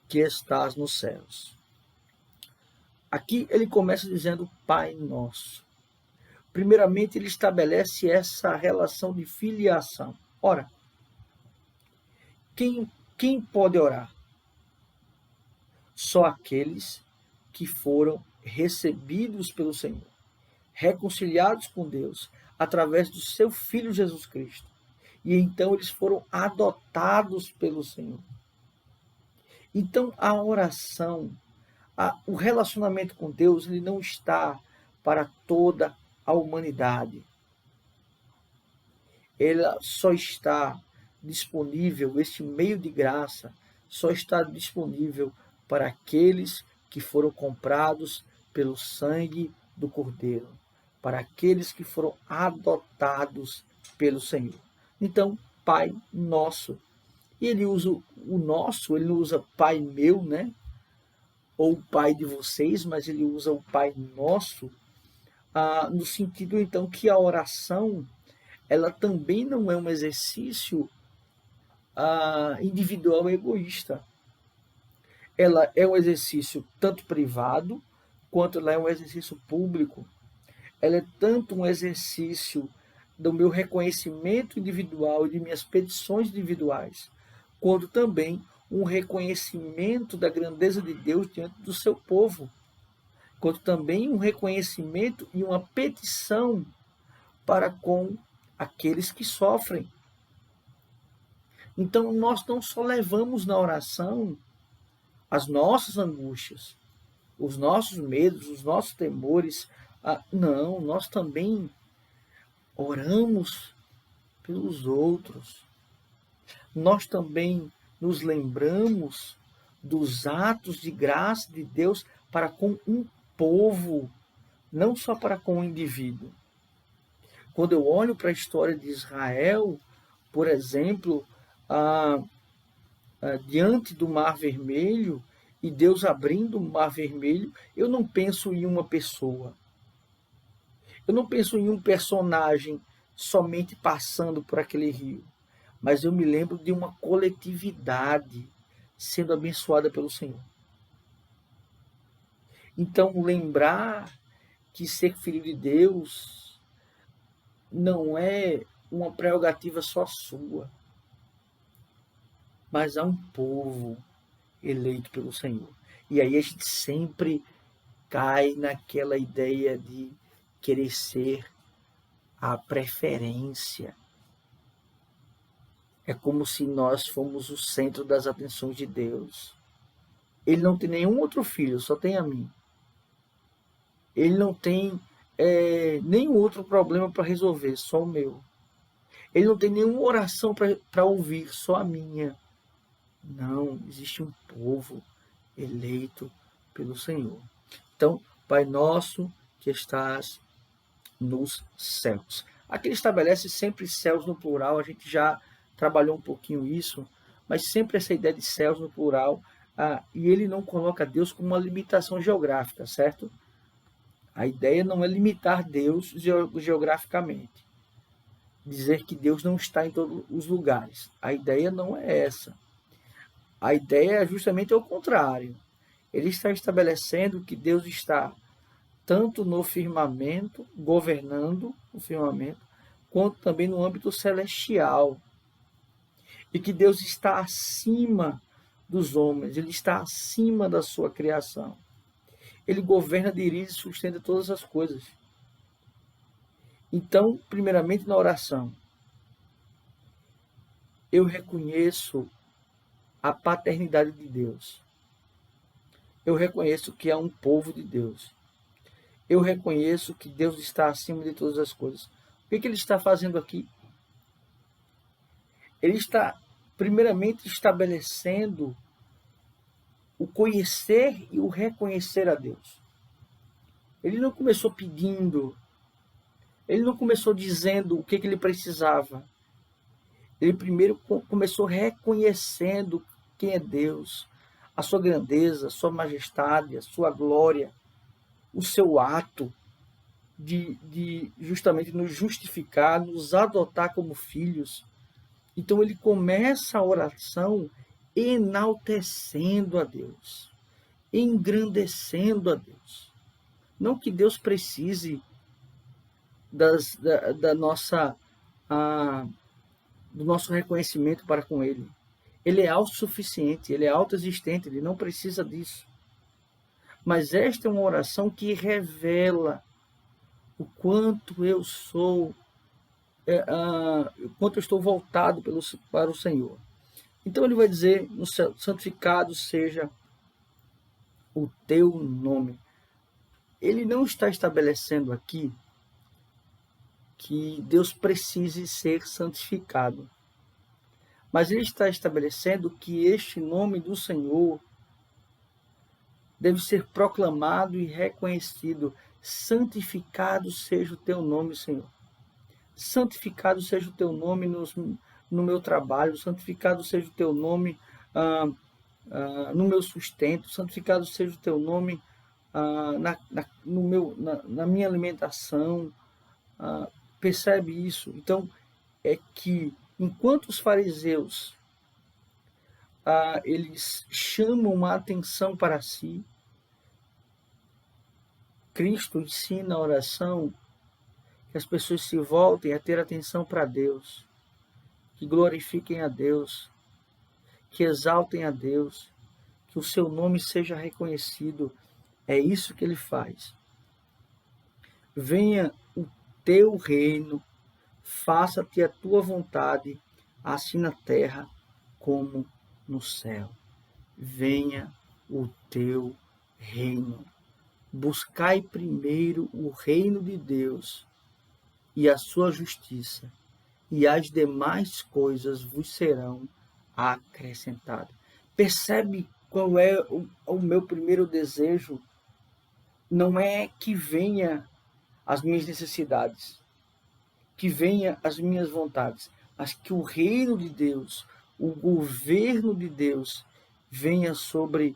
que estás nos céus. Aqui ele começa dizendo Pai nosso. Primeiramente, ele estabelece essa relação de filiação. Ora, quem pode orar? Só aqueles que foram recebidos pelo Senhor, reconciliados com Deus através do seu Filho Jesus Cristo. E então eles foram adotados pelo Senhor. Então a oração, o relacionamento com Deus, ele não está para toda a humanidade. Ela só está disponível, este meio de graça só está disponível para aqueles que foram comprados pelo sangue do Cordeiro, para aqueles que foram adotados pelo Senhor. Então, Pai Nosso. E ele usa o nosso, ele não usa Pai meu, né? Ou Pai de vocês, mas ele usa o Pai Nosso, no sentido, então, que a oração, ela também não é um exercício individual e egoísta. Ela é um exercício tanto privado, quanto ela é um exercício público. Ela é tanto um exercício do meu reconhecimento individual e de minhas petições individuais, quanto também um reconhecimento da grandeza de Deus diante do seu povo, quanto também um reconhecimento e uma petição para com aqueles que sofrem. Então, nós não só levamos na oração as nossas angústias, os nossos medos, os nossos temores. Não, nós também oramos pelos outros. Nós também nos lembramos dos atos de graça de Deus para com um povo, não só para com um indivíduo. Quando eu olho para a história de Israel, por exemplo, diante do Mar Vermelho, e Deus abrindo o Mar Vermelho, eu não penso em uma pessoa. Eu não penso em um personagem somente passando por aquele rio, mas eu me lembro de uma coletividade sendo abençoada pelo Senhor. Então, lembrar que ser filho de Deus não é uma prerrogativa só sua, mas há um povo eleito pelo Senhor. E aí a gente sempre cai naquela ideia de querer ser a preferência. É como se nós fôssemos o centro das atenções de Deus. Ele não tem nenhum outro filho, só tem a mim. Ele não tem nenhum outro problema para resolver, só o meu. Ele não tem nenhuma oração para ouvir, só a minha. Não, existe um povo eleito pelo Senhor. Então, Pai nosso que estás nos céus. Aqui ele estabelece sempre céus no plural, a gente já trabalhou um pouquinho isso, mas sempre essa ideia de céus no plural, e ele não coloca Deus como uma limitação geográfica, certo? A ideia não é limitar Deus geograficamente, dizer que Deus não está em todos os lugares. A ideia não é essa. A ideia é justamente o contrário. Ele está estabelecendo que Deus está tanto no firmamento, governando o firmamento, quanto também no âmbito celestial. E que Deus está acima dos homens, ele está acima da sua criação. Ele governa, dirige e sustenta todas as coisas. Então, primeiramente na oração, eu reconheço a paternidade de Deus. Eu reconheço que é um povo de Deus. Eu reconheço que Deus está acima de todas as coisas. O que ele está fazendo aqui? Ele está, primeiramente, estabelecendo o conhecer e o reconhecer a Deus. Ele não começou pedindo, ele não começou dizendo o que ele precisava. Ele primeiro começou reconhecendo quem é Deus, a sua grandeza, a sua majestade, a sua glória, o seu ato de justamente nos justificar, nos adotar como filhos. Então ele começa a oração enaltecendo a Deus, engrandecendo a Deus. Não que Deus precise da nossa, do nosso reconhecimento para com Ele. Ele é autossuficiente, Ele é autoexistente, Ele não precisa disso. Mas esta é uma oração que revela o quanto eu sou, o quanto eu estou voltado para o Senhor. Então ele vai dizer, no céu, santificado seja o teu nome. Ele não está estabelecendo aqui que Deus precise ser santificado. Mas ele está estabelecendo que este nome do Senhor deve ser proclamado e reconhecido. Santificado seja o teu nome, Senhor. Santificado seja o teu nome no meu trabalho. Santificado seja o teu nome no meu sustento. Santificado seja o teu nome na minha alimentação. Percebe isso? Então, é que enquanto os fariseus eles chamam a atenção para si, Cristo ensina a oração que as pessoas se voltem a ter atenção para Deus, que glorifiquem a Deus, que exaltem a Deus, que o seu nome seja reconhecido. É isso que ele faz. Venha o teu reino, faça-te a tua vontade, assim na terra como no céu. Venha o teu reino. Buscai primeiro o reino de Deus e a sua justiça, e as demais coisas vos serão acrescentadas. Percebe qual é o meu primeiro desejo? Não é que venha as minhas necessidades, que venha as minhas vontades, mas que o reino de Deus, o governo de Deus, venha sobre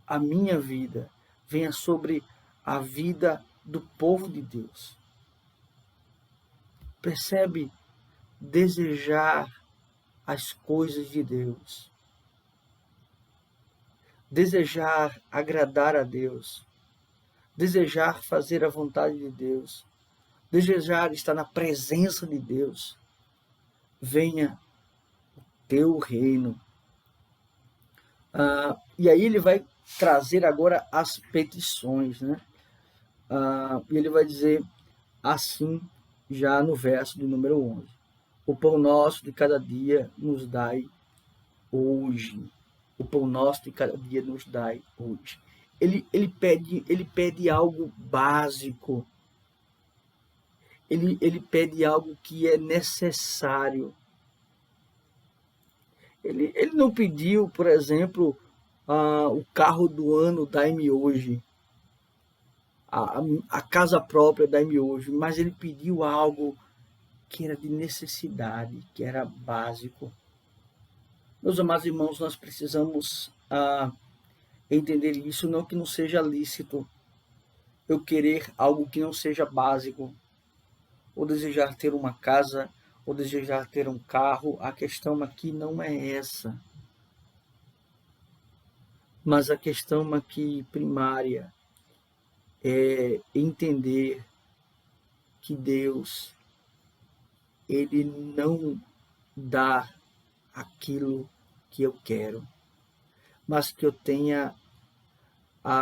a minha vida, venha sobre a vida do povo de Deus. Percebe? Desejar as coisas de Deus, desejar agradar a Deus, desejar fazer a vontade de Deus, desejar estar na presença de Deus. Venha o teu reino. E aí ele vai trazer agora as petições, né? E ele vai dizer assim, já no verso de número 11. O pão nosso de cada dia nos dai hoje. O pão nosso de cada dia nos dai hoje. Ele pede algo básico. Ele pede algo que é necessário. Ele não pediu, por exemplo, o carro do ano dai-me hoje, a casa própria dai-me hoje, mas ele pediu algo que era de necessidade, que era básico. Meus amados irmãos, nós precisamos entender isso, não que não seja lícito eu querer algo que não seja básico, ou desejar ter uma casa, ou desejar ter um carro. A questão aqui não é essa. Mas a questão aqui primária é entender que Deus, Ele não dá aquilo que eu quero, mas que eu tenha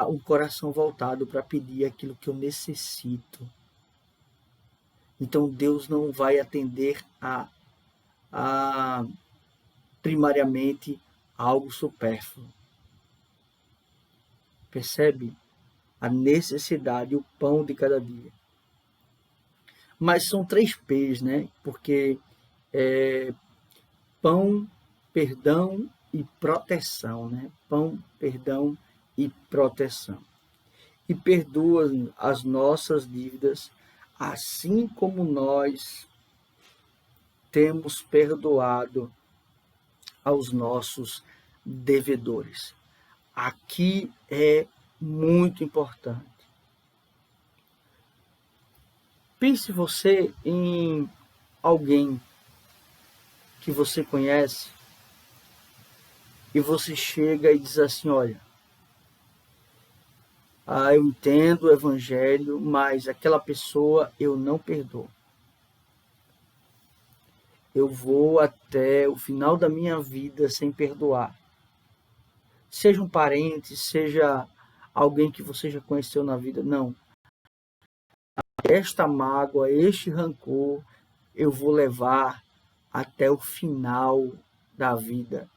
um coração voltado para pedir aquilo que eu necessito. Então Deus não vai atender a primariamente algo supérfluo. Percebe? A necessidade, o pão de cada dia. Mas são 3 P's, né? Porque pão, perdão e proteção, né? Pão, perdão e proteção. E perdoa as nossas dívidas, assim como nós temos perdoado aos nossos devedores. Aqui é muito importante. Pense você em alguém que você conhece e você chega e diz assim, olha, eu entendo o evangelho, mas aquela pessoa eu não perdoo. Eu vou até o final da minha vida sem perdoar. Seja um parente, seja alguém que você já conheceu na vida, não. Esta mágoa, este rancor, eu vou levar até o final da vida.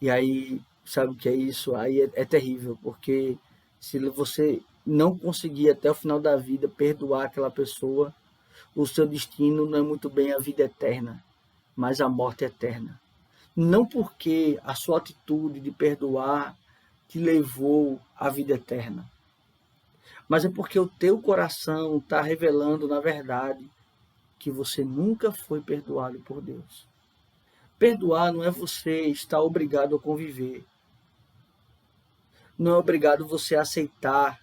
E aí, sabe o que é isso? Aí é terrível, porque se você não conseguir até o final da vida perdoar aquela pessoa, o seu destino não é muito bem a vida eterna, mas a morte eterna. Não porque a sua atitude de perdoar te levou à vida eterna, mas é porque o teu coração está revelando, na verdade, que você nunca foi perdoado por Deus. Perdoar não é você estar obrigado a conviver. Não é obrigado você a aceitar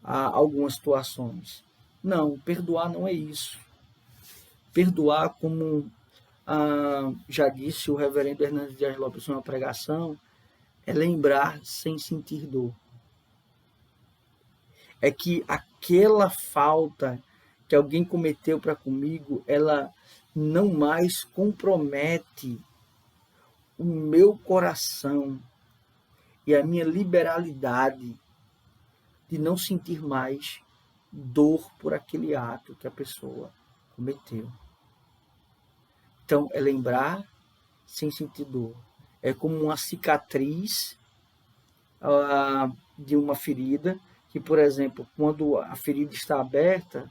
algumas situações. Não, perdoar não é isso. Perdoar, como já disse o reverendo Hernandes Dias Lopes em uma pregação, é lembrar sem sentir dor. É que aquela falta que alguém cometeu para comigo, ela não mais compromete o meu coração e a minha liberalidade de não sentir mais dor por aquele ato que a pessoa cometeu. Então, é lembrar sem sentir dor. É como uma cicatriz de uma ferida, que, por exemplo, quando a ferida está aberta,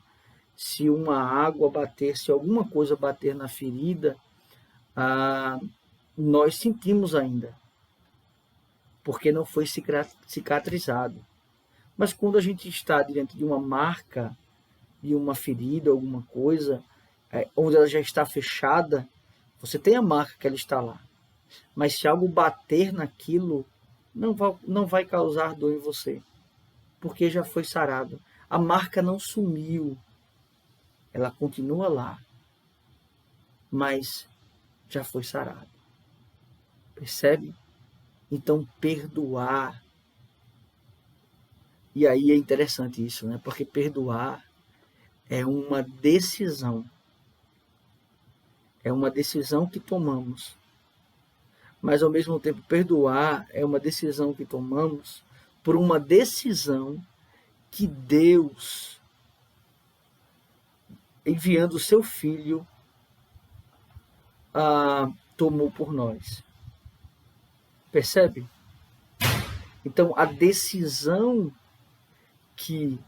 se uma água bater, se alguma coisa bater na ferida, nós sentimos ainda, porque não foi cicatrizado. Mas quando a gente está diante de uma marca, de uma ferida, alguma coisa, onde ela já está fechada, você tem a marca que ela está lá. Mas se algo bater naquilo, não vai causar dor em você, porque já foi sarado. A marca não sumiu, ela continua lá, mas já foi sarado. Percebe? Então, perdoar. E aí é interessante isso, né? Porque perdoar é uma decisão. É uma decisão que tomamos. Mas, ao mesmo tempo, perdoar é uma decisão que tomamos por uma decisão que Deus, enviando o seu Filho, tomou por nós. Percebe? Então, a decisão que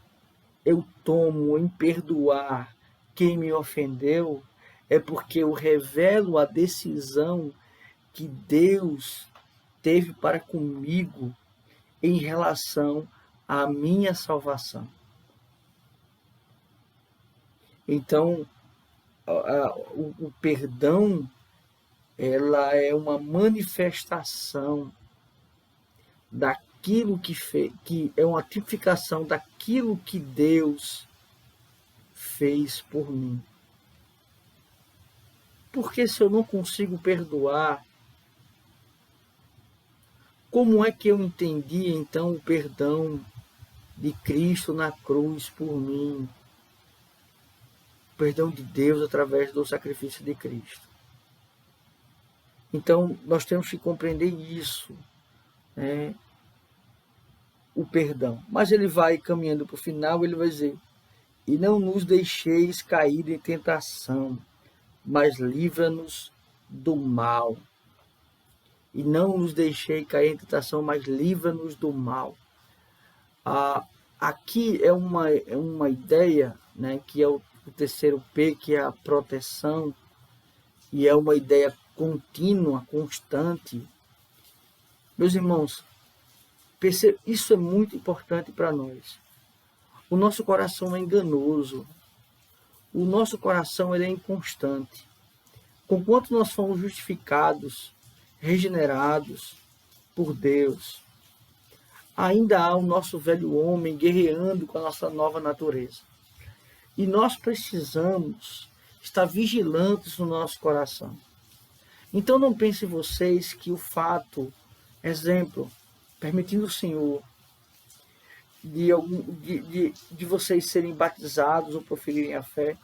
eu tomo em perdoar quem me ofendeu é porque eu revelo a decisão que Deus teve para comigo em relação à minha salvação. Então, o perdão, ela é uma manifestação daquilo que é uma tipificação daquilo que Deus fez por mim. Porque se eu não consigo perdoar, como é que eu entendi então o perdão de Cristo na cruz por mim? O perdão de Deus através do sacrifício de Cristo. Então, nós temos que compreender isso, né? o perdão. Mas ele vai caminhando para o final, ele vai dizer: e não nos deixeis cair em tentação, mas livra-nos do mal. E não nos deixei cair em tentação, mas livra-nos do mal. Aqui é uma ideia, né, que é o terceiro P, que é a proteção, e é uma ideia contínua, constante. Meus irmãos, isso é muito importante para nós. O nosso coração é enganoso. O nosso coração ele é inconstante. Conquanto nós fomos justificados, regenerados por Deus, ainda há o nosso velho homem guerreando com a nossa nova natureza. E nós precisamos estar vigilantes no nosso coração. Então não pensem vocês que o fato, exemplo, permitindo o Senhor, de vocês serem batizados ou proferirem a fé,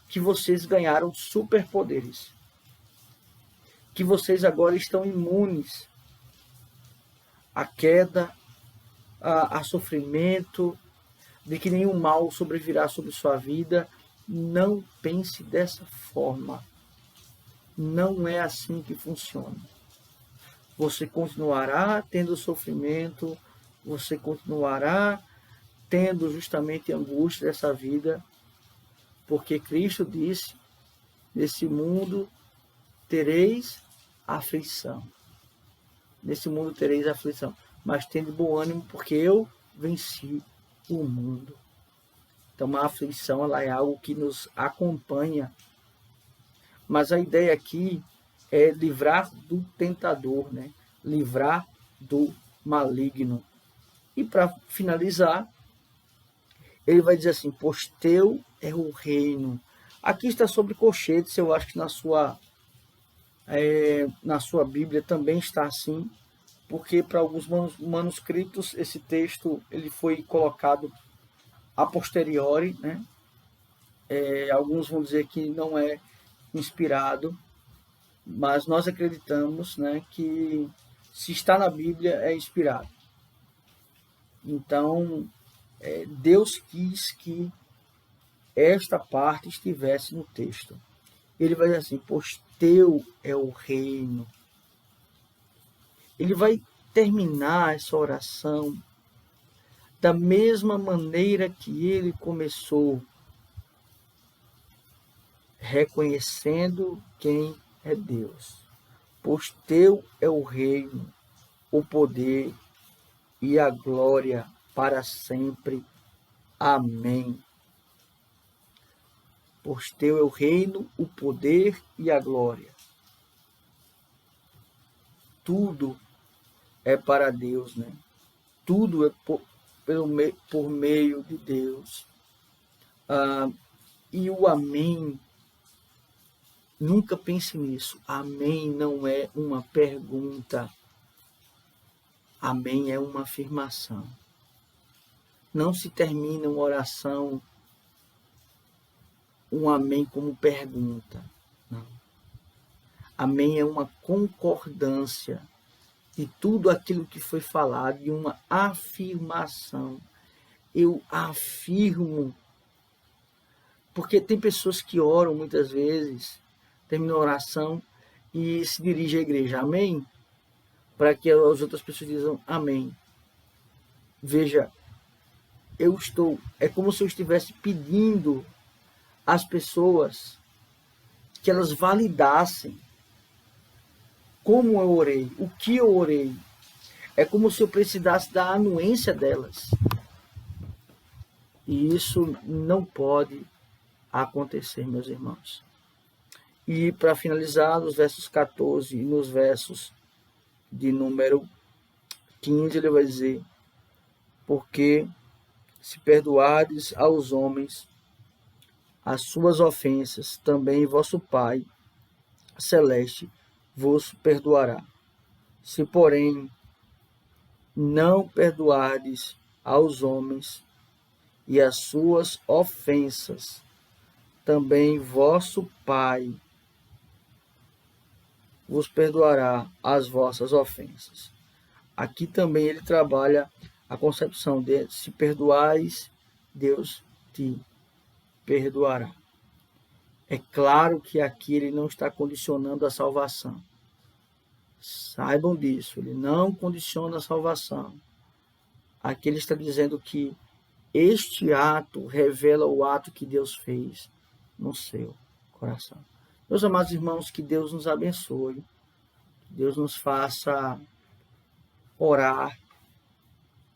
que vocês ganharam superpoderes. Que vocês agora estão imunes à queda, a sofrimento, de que nenhum mal sobrevirá sobre sua vida. Não pense dessa forma. Não é assim que funciona. Você continuará tendo sofrimento, você continuará tendo justamente angústia dessa vida, porque Cristo disse: nesse mundo tereis aflição. Nesse mundo tereis aflição, mas tende bom ânimo, porque eu venci o mundo. Então a aflição ela é algo que nos acompanha. Mas a ideia aqui é livrar do tentador, né? Livrar do maligno. E para finalizar, ele vai dizer assim: pois teu é o reino. Aqui está sobre colchetes, eu acho que na sua Bíblia também está assim, porque para alguns manuscritos esse texto ele foi colocado a posteriori, né? Alguns vão dizer que não é inspirado, mas nós acreditamos, né, que se está na Bíblia é inspirado. Então, Deus quis que esta parte estivesse no texto. Ele vai dizer assim: pois teu é o reino. Ele vai terminar essa oração da mesma maneira que ele começou, reconhecendo quem é Deus. Pois teu é o reino, o poder e a glória para sempre. Amém. Pois teu é o reino, o poder e a glória. Tudo é para Deus, né? Tudo é por meio de Deus. E o amém, nunca pense nisso. Amém não é uma pergunta. Amém é uma afirmação. Não se termina uma oração, um amém como pergunta. Não. Amém é uma concordância de tudo aquilo que foi falado, de uma afirmação. Eu afirmo. Porque tem pessoas que oram muitas vezes, terminam a oração e se dirigem à igreja. Amém? Para que as outras pessoas dizam amém. Veja, é como se eu estivesse pedindo às pessoas que elas validassem como eu orei, o que eu orei. É como se eu precisasse da anuência delas. E isso não pode acontecer, meus irmãos. E para finalizar, nos versos 14 e nos versos de número 15, ele vai dizer: porque se perdoardes aos homens as suas ofensas, também vosso Pai celeste vos perdoará. Se, porém, não perdoardes aos homens e as suas ofensas, também vosso Pai vos perdoará as vossas ofensas. Aqui também ele trabalha a concepção de se perdoais, Deus te perdoará. É claro que aqui ele não está condicionando a salvação. Saibam disso, ele não condiciona a salvação. Aqui ele está dizendo que este ato revela o ato que Deus fez no seu coração. Meus amados irmãos, que Deus nos abençoe, que Deus nos faça orar,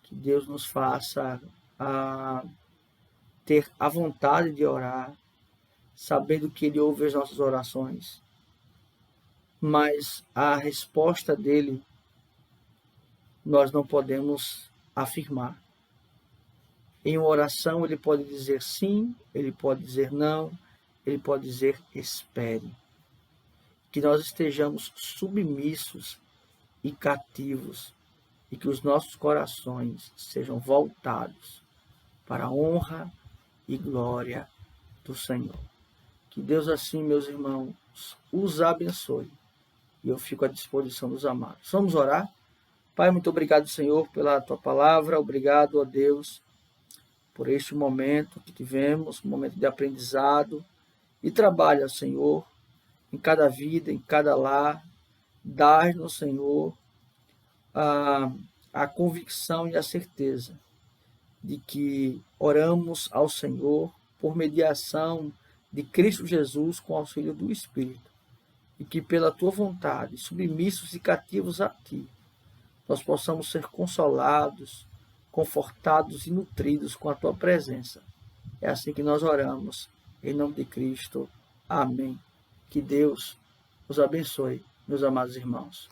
que Deus nos faça ter a vontade de orar, sabendo que Ele ouve as nossas orações, mas a resposta dele nós não podemos afirmar. Em uma oração ele pode dizer sim, ele pode dizer não, ele pode dizer espere. Que nós estejamos submissos e cativos e que os nossos corações sejam voltados para a honra e glória do Senhor. Que Deus assim, meus irmãos, os abençoe. E eu fico à disposição dos amados. Vamos orar? Pai, muito obrigado, Senhor, pela Tua palavra. Obrigado, ó Deus, por este momento que tivemos, um momento de aprendizado. E trabalha, Senhor, em cada vida, em cada lar. Dá-nos, Senhor, a convicção e a certeza de que oramos ao Senhor por mediação de Cristo Jesus com auxílio do Espírito. E que pela Tua vontade, submissos e cativos a Ti, nós possamos ser consolados, confortados e nutridos com a Tua presença. É assim que nós oramos, em nome de Cristo. Amém. Que Deus os abençoe, meus amados irmãos.